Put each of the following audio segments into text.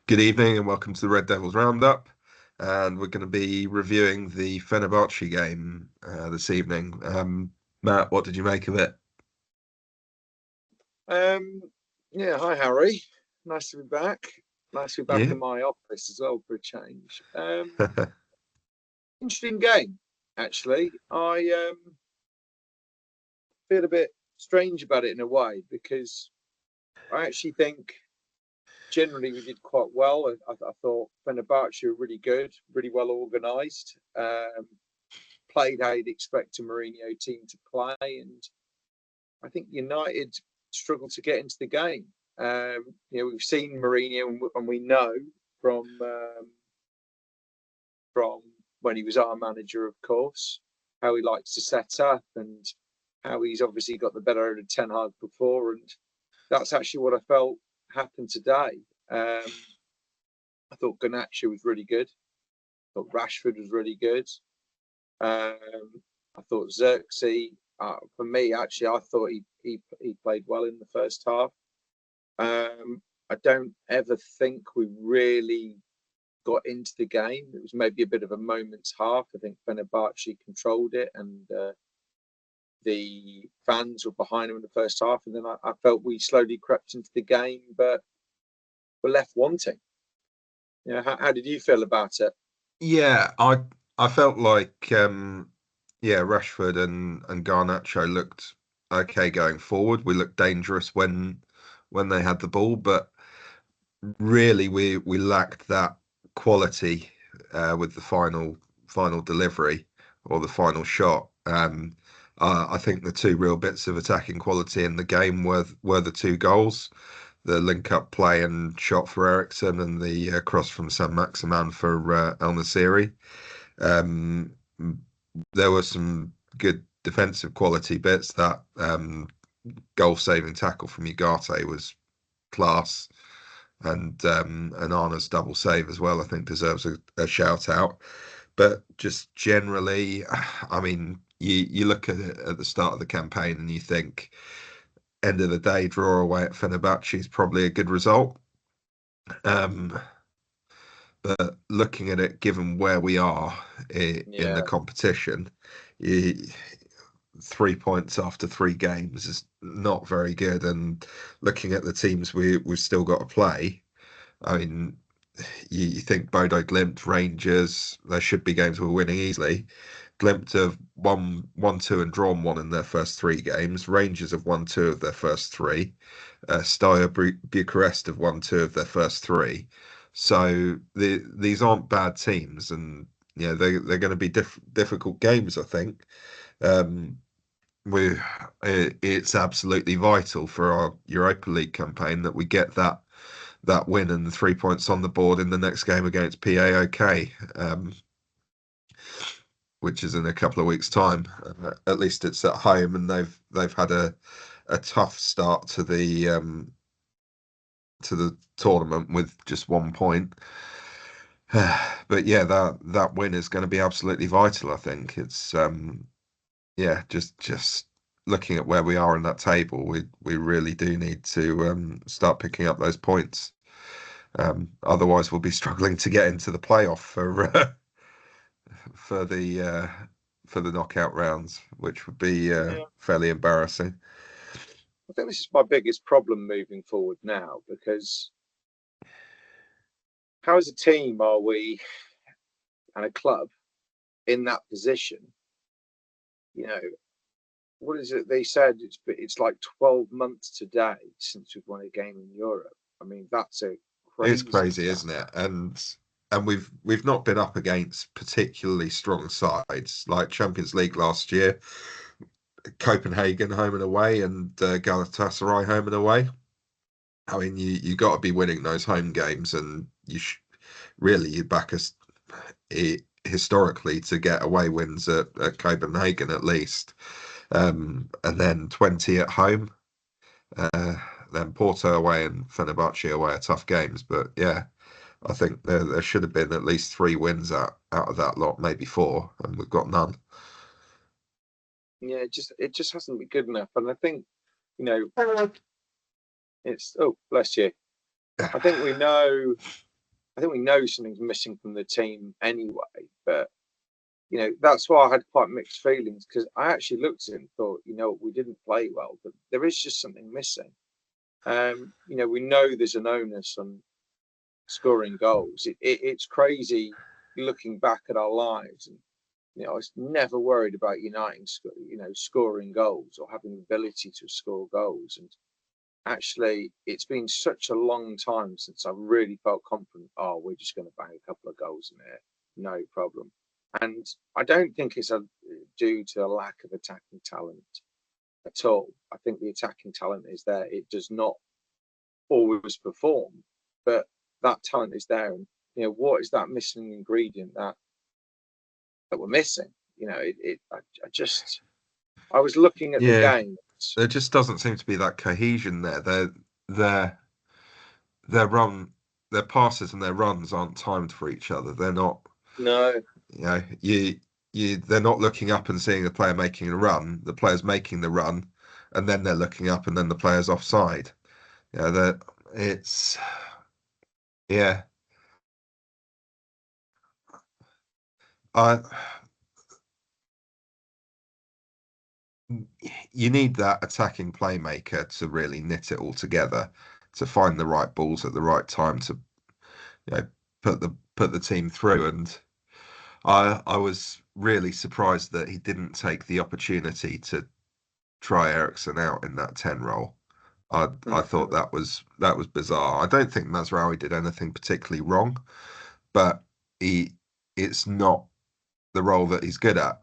Good evening and welcome to the Red Devils Roundup. And we're going to be reviewing the Fenerbahçe game this evening. Matt, what did you make of it? Um, yeah, hi Harry. Nice to be back. Nice to be back Yeah. in my office as well for a change. Interesting game, actually. I feel a bit strange about it in a way because I actually think generally we did quite well. I thought Fenerbahçe were really good, really well organised. Played how you'd expect a Mourinho team to play, and I think United struggled to get into the game. We've seen Mourinho, and we know from from when he was our manager, of course, how he likes to set up and how he's obviously got the better of Ten Hag before, and that's actually what I felt happened today. I thought Garnacho was really good. I thought Rashford was really good. I thought Xerxes, for me, actually, I thought he played well in the first half. I don't ever think we really got into the game. It was maybe a bit of a moment's half. I think Fenerbahce controlled it, and the fans were behind them in the first half. And then I felt we slowly crept into the game, but were left wanting. How did you feel about it? Yeah, I felt like Rashford and Garnacho looked okay going forward. We looked dangerous when they had the ball, but really we lacked that quality with the final delivery or the final shot. I think the two real bits of attacking quality in the game were the two goals, the link-up play and shot for Ericsson, and the cross from San Maximan for El Nasiri. Um, there were some good defensive quality bits. That goal-saving tackle from Ugarte was class, and Arna's double save as well, I think deserves a shout out. But just generally, I mean, you look at it at the start of the campaign and you think, end of the day, draw away at Fenerbahce is probably a good result. Um, but looking at it, given where we are in the Yeah, competition, you, 3 points after 3 games is not very good. And looking at the teams we've still got to play, I mean, you think Bodo Glimt, Rangers, there should be games we're winning easily. Glimt have won two and drawn one in their first 3 games. Rangers have won two of their first three. Steaua Bucharest have won two of their first three. So these aren't bad teams, and they're going to be difficult games, I think. Um, it's absolutely vital for our Europa League campaign that we get that win and the 3 points on the board in the next game against PAOK, which is in a couple of weeks' time. At least it's at home, and they've had a tough start to the tournament with just 1 point. But yeah, that win is going to be absolutely vital. I think it's just looking at where we are in that table, we really do need to start picking up those points. Otherwise, we'll be struggling to get into the playoff for the uh, for the knockout rounds, which would be yeah. fairly embarrassing. I think this is my biggest problem moving forward now because how as a team are we and a club in that position? You know, what is it they said? It's like 12 months today since we've won a game in Europe. I mean, that's a It's crazy crazy, stat. isn't it? And we've not been up against particularly strong sides like Champions League last year, Copenhagen home and away, and Galatasaray home and away. I mean, you got to be winning those home games, and really you back us historically to get away wins at Copenhagen at least, and then 20 at home, uh, then Porto away and Fenerbahce away are tough games. But yeah, I think there should have been at least 3 wins out of that lot, maybe four, and we've got none. Yeah, it just hasn't been good enough. And I think, you know, it's oh bless you. I think we know. I think we know something's missing from the team anyway. But that's why I had quite mixed feelings, because I actually looked at it and thought, we didn't play well, but there is just something missing. We know there's an onus on scoring goals. It's crazy looking back at our lives, and I was never worried about United, scoring goals or having the ability to score goals. And actually, it's been such a long time since I really felt confident. Oh, we're just going to bang a couple of goals in there, no problem. And I don't think it's due to a lack of attacking talent at all. I think the attacking talent is there. It does not always perform, but that talent is there. And what is that missing ingredient that we're missing? I was looking at the Yeah, game. there just doesn't seem to be that cohesion there. Their their run, their passes and their runs aren't timed for each other. They're not, No, you know, they're not looking up and seeing the player making a run. The player's making the run, and then they're looking up, and then the player's offside. That it's yeah. I You need that attacking playmaker to really knit it all together, to find the right balls at the right time to you know put the team through. And I was really surprised that he didn't take the opportunity to try Ericsson out in that 10 role. I thought that was bizarre. I don't think Mazraoui did anything particularly wrong, but he it's not the role that he's good at.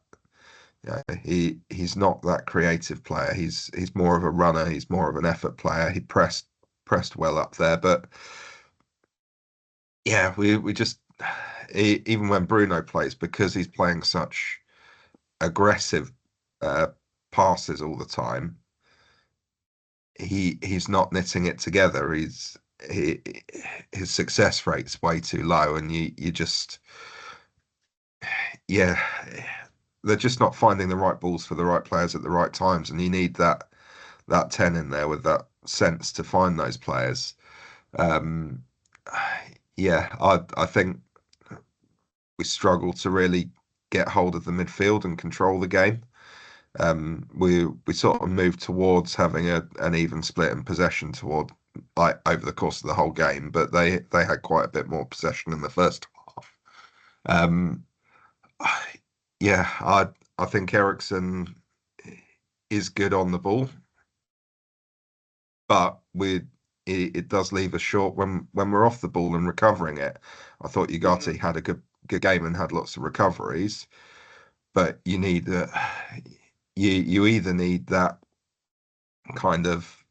He's not that creative player. He's more of a runner. He's more of an effort player. He pressed well up there, but yeah, we just even when Bruno plays, because he's playing such aggressive uh, passes all the time, he's not knitting it together. He his success rate's way too low, and you just yeah, they're just not finding the right balls for the right players at the right times, and you need that 10 in there with that sense to find those players. Um, yeah, I think we struggle to really get hold of the midfield and control the game. We sort of moved towards having an even split in possession toward like over the course of the whole game, but they had quite a bit more possession in the first half. Um, yeah, I think Ericsson is good on the ball, but it does leave us short when we're off the ball and recovering it. I thought Ugarte had a good game and had lots of recoveries, but you either need that kind of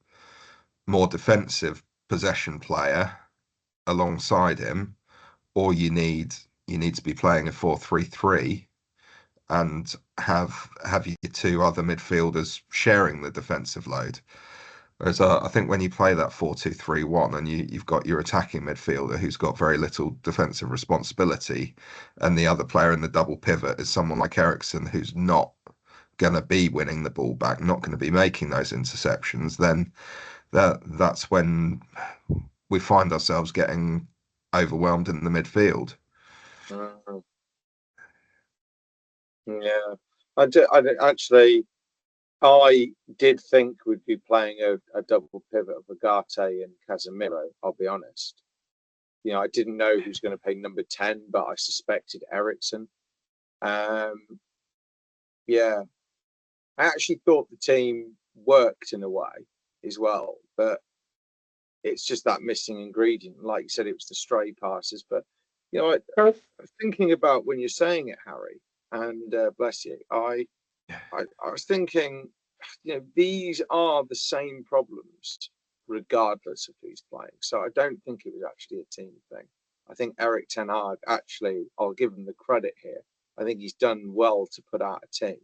more defensive possession player alongside him, or you need to be playing a 4-3-3 and have your two other midfielders sharing the defensive load. Whereas I think when you play that 4-2-3-1 and you've got your attacking midfielder who's got very little defensive responsibility, and the other player in the double pivot is someone like Ericsson who's not going to be winning the ball back, not going to be making those interceptions, then that's when we find ourselves getting overwhelmed in the midfield. mm, yeah, actually. I did think we'd be playing a double pivot of Agate and Casemiro. I'll be honest. I didn't know who was going to play number 10, but I suspected Ericsson. Um, yeah, I actually thought the team worked in a way as well, but it's just that missing ingredient. Like you said, it was the stray passes. But I was thinking about when you're saying it, Harry, and bless you, I was thinking, these are the same problems regardless of who's playing. So I don't think it was actually a team thing. I think Eric Ten Hag, actually, I'll give him the credit here. I think he's done well to put out a team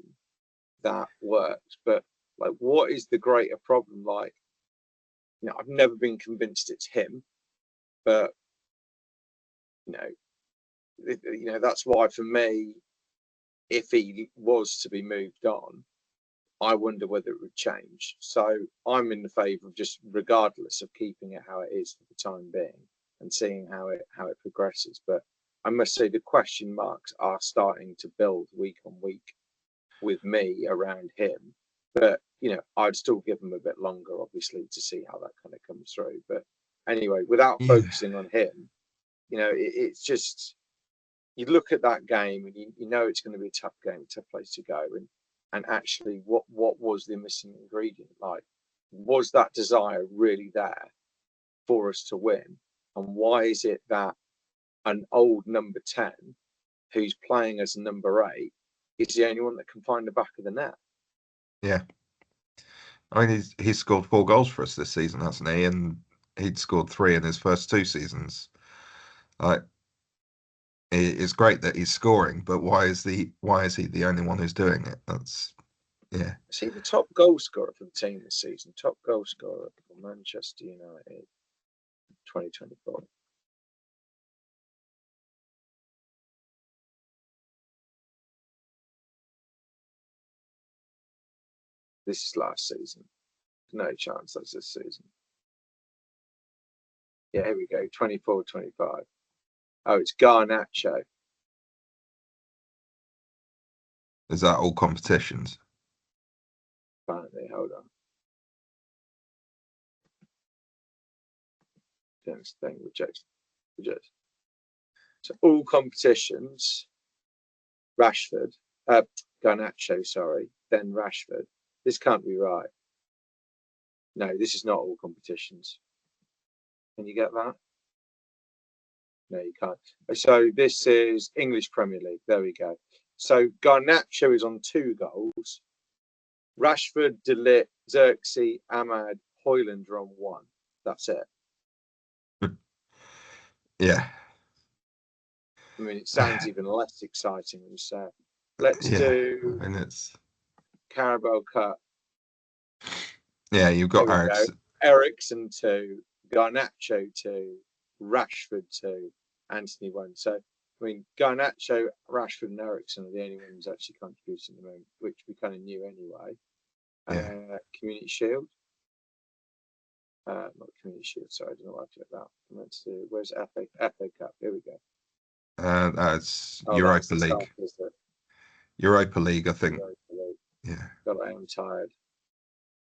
that works. But like, what is the greater problem? Like, I've never been convinced it's him, but you know, that's why for me, if he was to be moved on, I wonder whether it would change. So I'm in the favour of just, regardless of keeping it how it is for the time being. and seeing how it progresses. But I must say the question marks are starting to build week on week with me around him. But I'd still give him a bit longer, obviously, to see how that kind of comes through. But anyway, without Yeah, focusing on him, it's just you look at that game and you know it's going to be a tough game, tough place to go, and actually, what was the missing ingredient? Like, was that desire really there for us to win? And why is it that an old number 10 who's playing as a number 8 is the only one that can find the back of the net? yeah. I mean, he's scored 4 goals for us this season, hasn't he? And he'd scored 3 in his first 2 seasons. Like, it's great that he's scoring, but why is he the only one who's doing it? That's yeah. Is he the top goal scorer for the team this season? Top goal scorer for Manchester United 2024. This is last season. No chance that's this season. Yeah, here we go. 24-25. Oh, it's Garnacho. Is that all competitions? Apparently, hold on. Thing rejects. So all competitions. Rashford, Garnacho, sorry, then Rashford. This can't be right. No, this is not all competitions. Can you get that? No, you can't. So this is English Premier League. There we go. So Garnacho is on 2 goals. Rashford, De Ligt, Xerxes, Ahmad, Højlund are on 1. That's it. Yeah. I mean, it sounds even less exciting when you say it. Let's do and it's Carabao Cup. you've got Eric's. Eriksen 2, Garnacho 2, Rashford 2, Anthony 1. So, I mean, Garnacho, Rashford, and Eriksen are the only ones actually contributing at the moment, which we kind of knew anyway. Community Shield. Not Community Shield, sorry, I don't know why I clicked that. I meant to do, where's FA Cup? Here we go. That's Europa League. Europa League, I think. Europa League. Yeah. God, I am tired.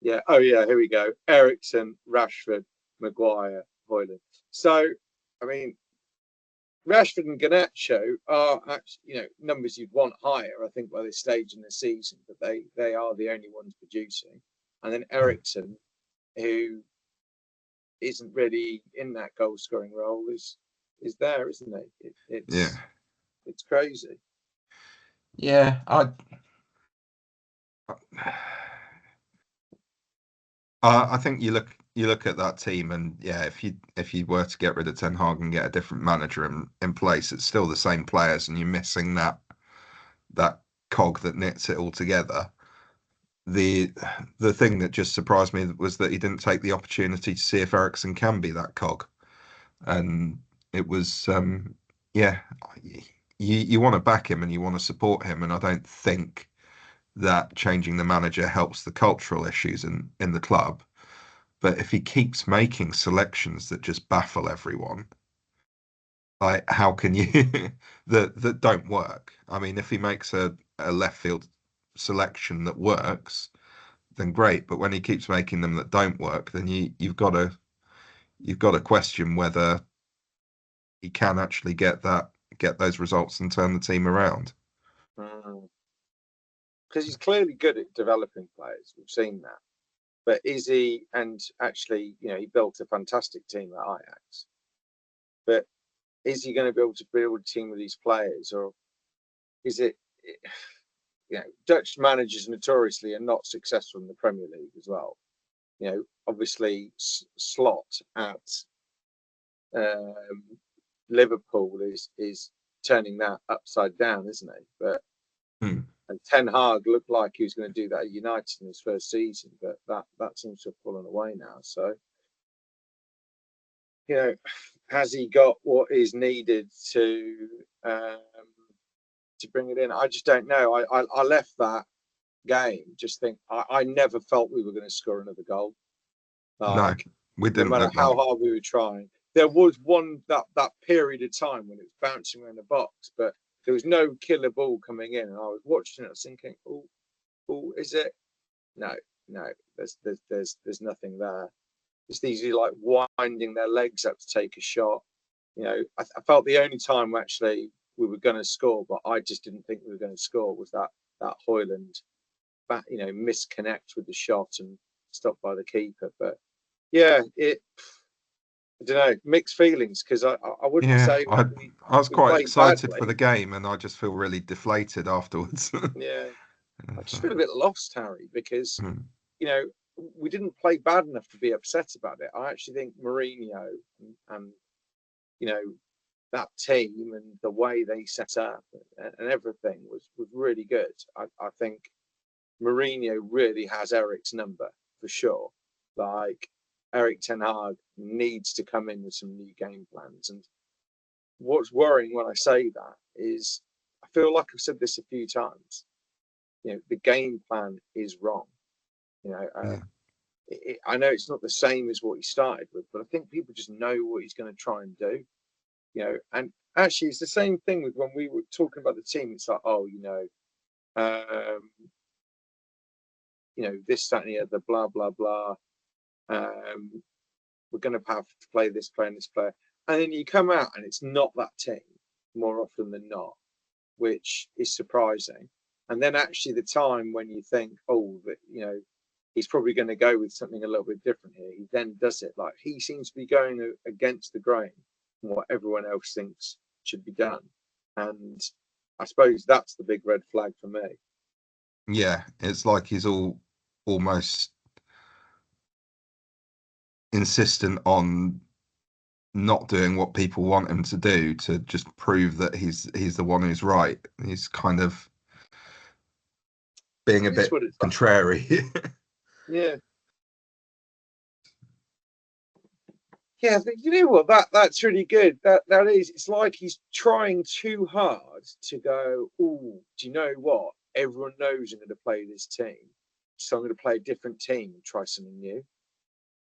Yeah. Oh, yeah. Here we go. Eriksen, Rashford, Maguire, Højlund. So, I mean, Rashford and Garnacho are actually, numbers you'd want higher, I think, by this stage in the season, but they are the only ones producing. And then Eriksen, who isn't really in that goal scoring role, is there, isn't he? It's crazy. Yeah, I think you look at that team, and if you were to get rid of Ten Hag and get a different manager in place, it's still the same players, and you're missing that cog that knits it all together. The thing that just surprised me was that he didn't take the opportunity to see if Eriksen can be that cog, and it was you want to back him and you want to support him, and I don't think that changing the manager helps the cultural issues in the club. But if he keeps making selections that just baffle everyone, like how can you that don't work? I mean, if he makes a left field selection that works, then great. But when he keeps making them that don't work, then you've got to question whether he can actually get those results and turn the team around. Because he's clearly good at developing players. We've seen that. But is he? And actually, he built a fantastic team at Ajax. But is he going to be able to build a team with these players, or is it? Dutch managers notoriously are not successful in the Premier League as well. Obviously, Slot at Liverpool is turning that upside down, isn't he? But and Ten Hag looked like he was going to do that at United in his first season, but that seems to have fallen away now. So, has he got what is needed to bring it in? I just don't know. I left that game just think I never felt we were going to score another goal. No, we no didn't matter look how that. hard we were trying. there was that period of time when it was bouncing around the box, but there was no killer ball coming in, and I was watching it, I was thinking, oh, is it? No, there's nothing there. It's these like winding their legs up to take a shot. I felt the only time actually we were going to score, but I just didn't think we were going to score, was that Højlund misconnect with the shot and stopped by the keeper. But yeah, I don't know, mixed feelings, because I wouldn't say I was we quite played excited for badly. the game, and I just feel really deflated afterwards. Yeah, I just feel a bit lost, Harry, because Hmm. we didn't play bad enough to be upset about it. I actually think Mourinho and that team and the way they set up and everything was really good. I think Mourinho really has Eric's number for sure. Like, Eric Ten Hag needs to come in with some new game plans. And what's worrying when I say that is, I feel like I've said this a few times. The game plan is wrong. Yeah. I know it's not the same as what he started with, but I think people just know what he's going to try and do. And actually, it's the same thing with when we were talking about the team. It's like, um, this, that, and the other, blah, blah, blah. We're going to have to play this player and this player. And then you come out and it's not that team more often than not, which is surprising. And then actually the time when you think, he's probably going to go with something a little bit different here, he then does it. Like, he seems to be going against the grain and what everyone else thinks should be done. And I suppose that's the big red flag for me. Yeah, it's like he's almost insistent on not doing what people want him to do to just prove that he's the one who's right. He's kind of being a It's bit what it's like. contrary. Yeah. Yeah, but you know what? That's really good. That is. It's like he's trying too hard to go. Oh, do you know what? Everyone knows I'm going to play this team, so I'm going to play a different team and try something new.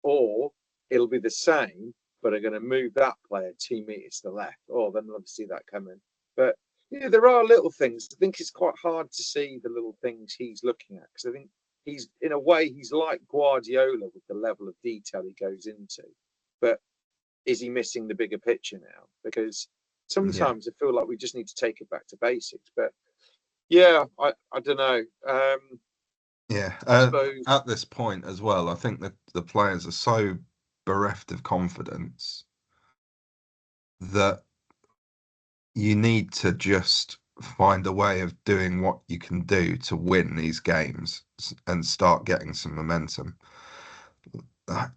Or it'll be the same, but I'm going to move that player 2 meters to the left. Oh, then I'll see that coming. But there are little things. I think it's quite hard to see the little things he's looking at, because I think he's, in a way, he's like Guardiola with the level of detail he goes into. But is he missing the bigger picture now? Because Yeah. sometimes I feel like we just need to take it back to basics. But yeah, I don't know. Yeah. I suppose At this point as well, I think that the players are so bereft of confidence that you need to just find a way of doing what you can do to win these games and start getting some momentum. Uh,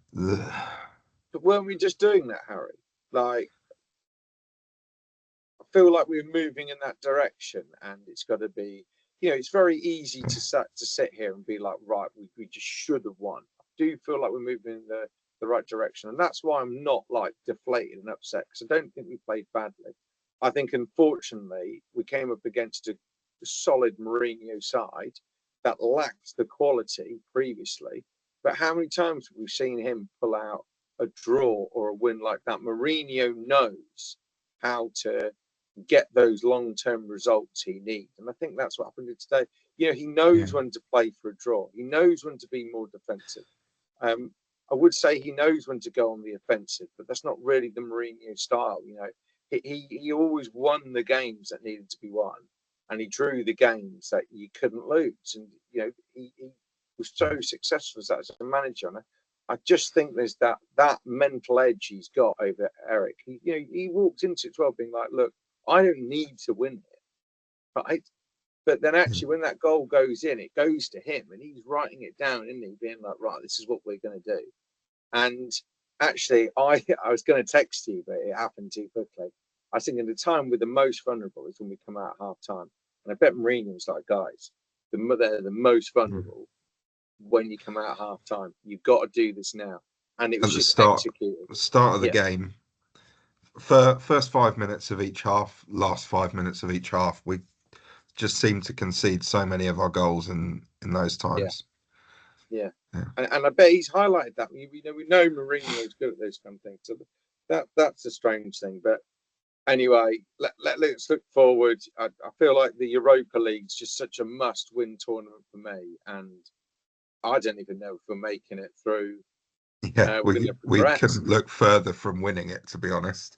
but weren't we just doing that, Harry? Like, I feel like we're moving in that direction, and it's got to be. It's very easy to sit here and be like, right, we just should have won. I do feel like we're moving in the right direction, and that's why I'm not like deflated and upset, because I don't think we played badly. I think, unfortunately, we came up against a solid Mourinho side that lacked the quality previously. But how many times have we seen him pull out a draw or a win like that? Mourinho knows how to get those long-term results he needs. And I think that's what happened today. He yeah. knows when to play for a draw. He knows when to be more defensive. I would say he knows when to go on the offensive, but that's not really the Mourinho style. He always won the games that needed to be won, and he drew the games that you couldn't lose. And he was so successful as a manager. And I just think there's that mental edge he's got over Eric. He walked into it as well being like, look, I don't need to win it, right? But then actually, when that goal goes in, it goes to him, and he's writing it down, isn't he? Being like, right, this is what we're going to do. And actually, I was going to text you, but it happened too quickly. I think at the time we're the most vulnerable is when we come out at half time. And I bet Mourinho was like, guys, they're the most vulnerable when you come out at half time. You've got to do this now. And it was At the just executed. start of the Yeah. game, for first 5 minutes of each half, last 5 minutes of each half, we just seemed to concede so many of our goals in those Yeah. times. Yeah. Yeah. And I bet he's highlighted that. We know Mourinho is good at those kind of things. So that's a strange thing. But anyway, let's look forward. I feel like the Europa League's just such a must-win tournament for me, and I don't even know if we're making it through. Yeah, We're going we to we progress. couldn't look further from winning it, to be honest.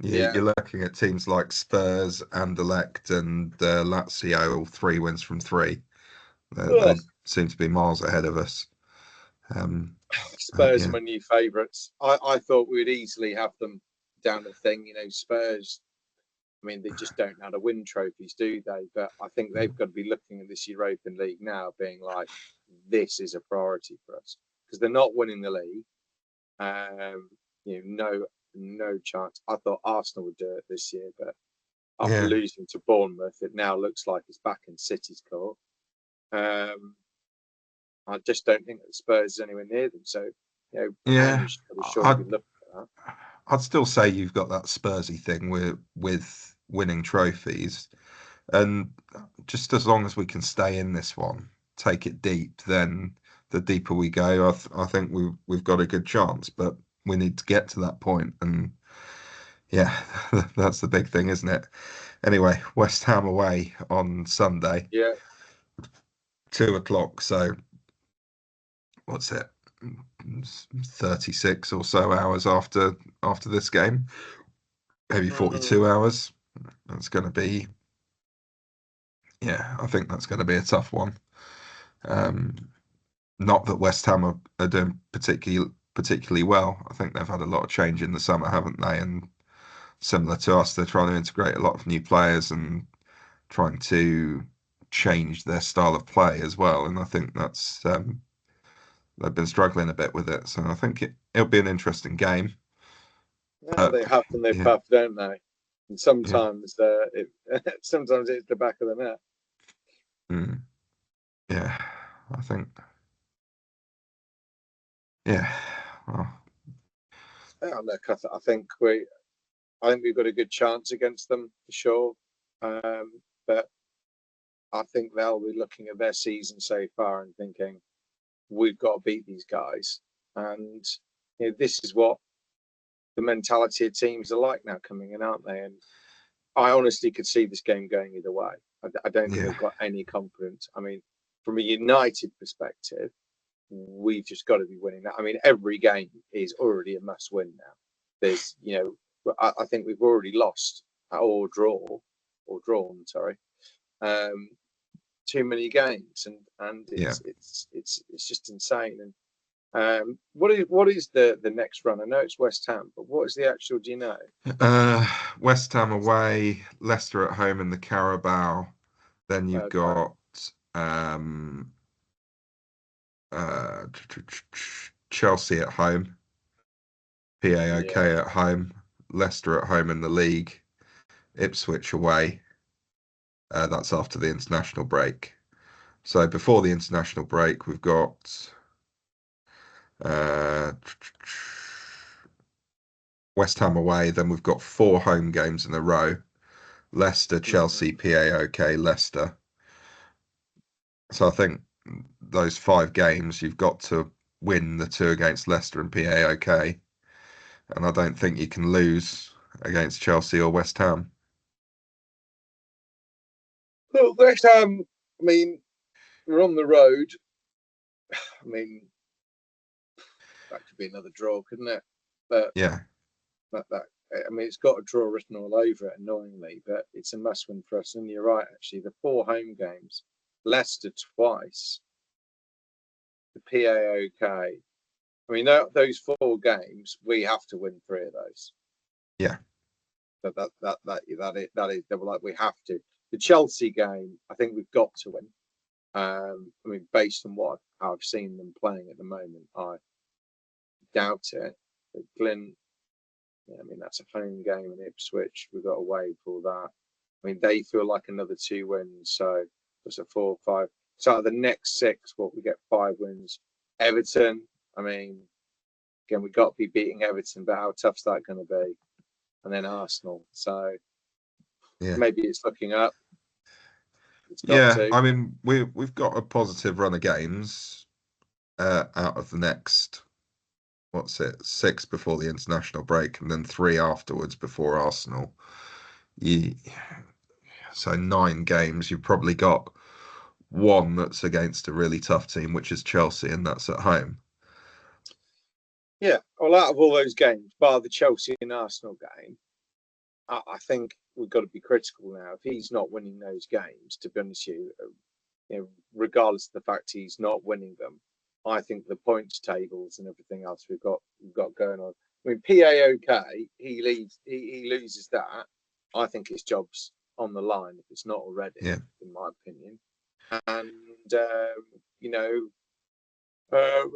Yeah. You're looking at teams like Spurs, Anderlecht, and Lazio, all three wins from three. They Ugh, seem to be miles ahead of us. Um, Spurs are yeah, my new favourites. I thought we would easily have them down the thing. Spurs. I mean, they just don't know how to win trophies, do they? But I think they've got to be looking at this European League now, being like, this is a priority for us because they're not winning the league. Um, no chance. I thought Arsenal would do it this year, but after yeah, losing to Bournemouth, it now looks like it's back in City's court. Um, I just don't think that Spurs is anywhere near them. So, the yeah. manager's got to surely I'd be looking at that. I'd still say you've got that Spursy thing with winning trophies, and just as long as we can stay in this one, take it deep, then the deeper we go, I think we've got a good chance. But we need to get to that point, and yeah, that's the big thing, isn't it? Anyway, West Ham away on Sunday, Yeah. 2 o'clock. So what's it? 36 or so hours after this game, maybe Mm, 42 hours. That's going to be, yeah, I think that's going to be a tough one. Um, Not that West Ham are doing particularly well. I think they've had a lot of change in the summer, haven't they? And similar to us, they're trying to integrate a lot of new players and trying to change their style of play as well. And I think that's they've been struggling a bit with it. So I think it'll be an interesting game. yeah, But they huff and they yeah, puff, don't they? And yeah, sometimes it's the back of the net. mm, yeah. I think, yeah. Well, Yeah, look, I think we've got a good chance against them for sure. But I think they'll be looking at their season so far and thinking we've got to beat these guys. And this is what the mentality of teams are like now coming in, aren't they? And I honestly could see this game going either way. I don't think yeah, I've got any confidence. I mean, from a United perspective, we've just got to be winning that. I mean, every game is already a must win now. There's, I think we've already lost or drawn, sorry, um, too many games, and yeah. it's just insane. And what is the next run? I know it's West Ham, but what is the actual? Do you know? Uh, West Ham away, Leicester at home in the Carabao. Then you've Okay, got um, uh, Chelsea at home, yeah, PAOK at home, Leicester at home in the league, Ipswich away. That's after the international break. So before the international break, we've got uh, West Ham away. Then we've got 4 home games in a row: Leicester, mm, Chelsea, PAOK, Leicester. So I think those 5 games you've got to win the 2 against Leicester and PAOK, and I don't think you can lose against Chelsea or West Ham. well, West Ham. I mean, we're on the road. I mean, that could be another draw, couldn't it? But Yeah, that I mean, it's got a draw written all over it, annoyingly, but it's a must win for us. And you're right, actually, the 4 home games, Leicester twice, the PAOK. I mean, those 4 games, we have to win 3 of those. yeah, They were like we have to. The Chelsea game, I think we've got to win. I mean, based on what I've seen them playing at the moment, I doubt it. But Glyn, yeah, I mean, that's a home game in Ipswich. We've got away for that. I mean, they feel like another 2 wins. So it's a 4 or 5. So out of the next 6, what we get 5 wins. Everton, I mean, again, we got to be beating Everton, but how tough's that going to be? And then Arsenal. So yeah, maybe it's looking up. It's got yeah. to. I mean, we've got a positive run of games out of the next. what's it, 6 before the international break, and then 3 afterwards before Arsenal. You, so 9 games. You've probably got one that's against a really tough team, which is Chelsea, and that's at home. Yeah, well, out of all those games, bar the Chelsea and Arsenal game, I think we've got to be critical now. If he's not winning those games, to be honest with you, regardless of the fact he's not winning them, I think the points tables and everything else we've got going on. I mean, PAOK, he loses that. I think his job's on the line if it's not already, Yeah, in my opinion. And you know, um,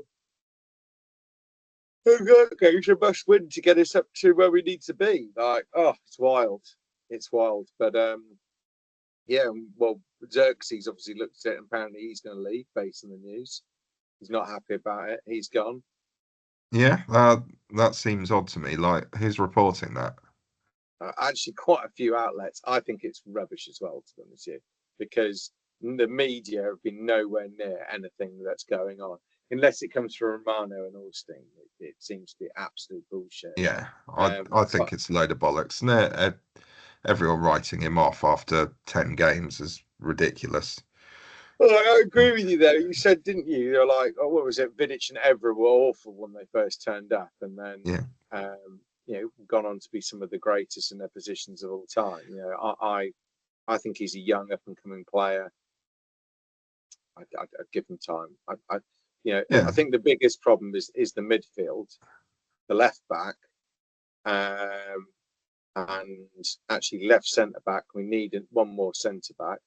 okay, it's a must win to get us up to where we need to be. Like, oh, it's wild, it's wild. But yeah, well, Xerxes obviously looked at it, and apparently he's going to leave based on the news. He's not happy about it. He's gone. yeah, that seems odd to me. Like, who's reporting that? Actually, quite a few outlets. I think it's rubbish as well, to be honest with you, because the media have been nowhere near anything that's going on, unless it comes from Romano and Austin. It seems to be absolute bullshit. Yeah, I But think it's a load of bollocks. And everyone writing him off after 10 games is ridiculous. well, I agree with you there. You said, didn't you? You're like, oh, what was it? Vidic and Evra were awful when they first turned up, and then Yeah, gone on to be some of the greatest in their positions of all time. I think he's a young up and coming player. I'd give him time. I yeah, think the biggest problem is the midfield, the left back, um, and actually left centre back. We need one more centre back.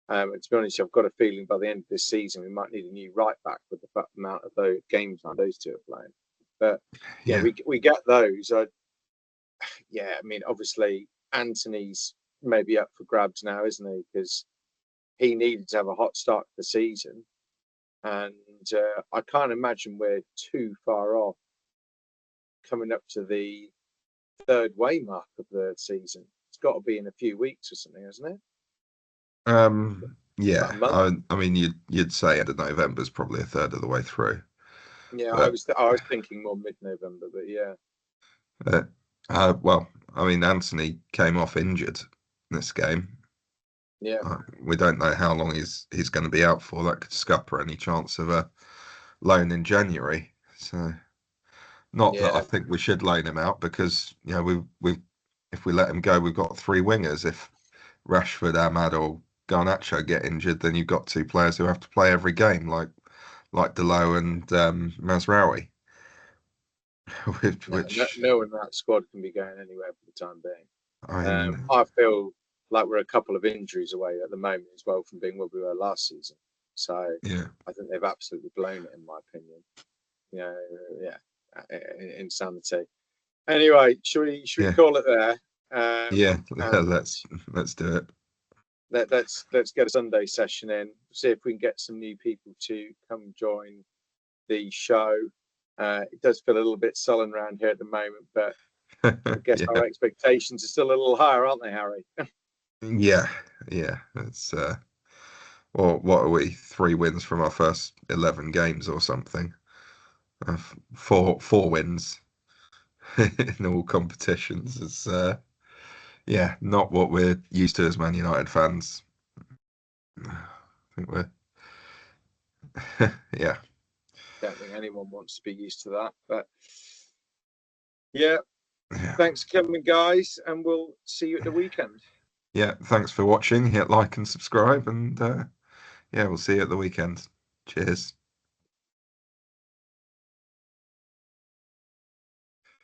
And to be honest, I've got a feeling by the end of this season we might need a new right back with the amount of those games that those two are playing. But yeah, yeah, we get those. I mean, obviously Anthony's maybe up for grabs now, isn't he? Because he needed to have a hot start to the season, and I can't imagine we're too far off coming up to the third way mark of the season. It's got to be in a few weeks or something, hasn't it? About a yeah. month. I mean, you'd say end of November is probably a third of the way through, Yeah, but I was thinking more mid-November, but yeah, uh, well, I mean, Anthony came off injured this game. yeah, We don't know how long he's going to be out for. That could scupper any chance of a loan in January. So, not that I yeah. think we should loan him out because we if we let him go, we've got 3 wingers. If Rashford, Ahmad, or Garnacho get injured, then you've got 2 players who have to play every game, like Delo and Mazraoui, No, no, which no one in that squad can be going anywhere for the time being. I mean, I feel like we're a couple of injuries away at the moment as well from being where we were last season. So yeah, I think they've absolutely blown it, in my opinion. You know, yeah, insanity. Anyway, should we yeah, call it there? yeah. And Let's do it. let's get a Sunday session in. See if we can get some new people to come join the show. It does feel a little bit sullen around here at the moment, but I guess Yeah, our expectations are still a little higher, aren't they, Harry? yeah, yeah. It's or what are we? 3 wins from our first 11 games or something. Four wins in all competitions. It's yeah, not what we're used to as Man United fans. I think we're yeah, Don't think anyone wants to be used to that, but yeah. yeah, Thanks for coming, guys, and we'll see you at the weekend. yeah. Thanks for watching. Hit like and subscribe, and yeah, we'll see you at the weekend. Cheers.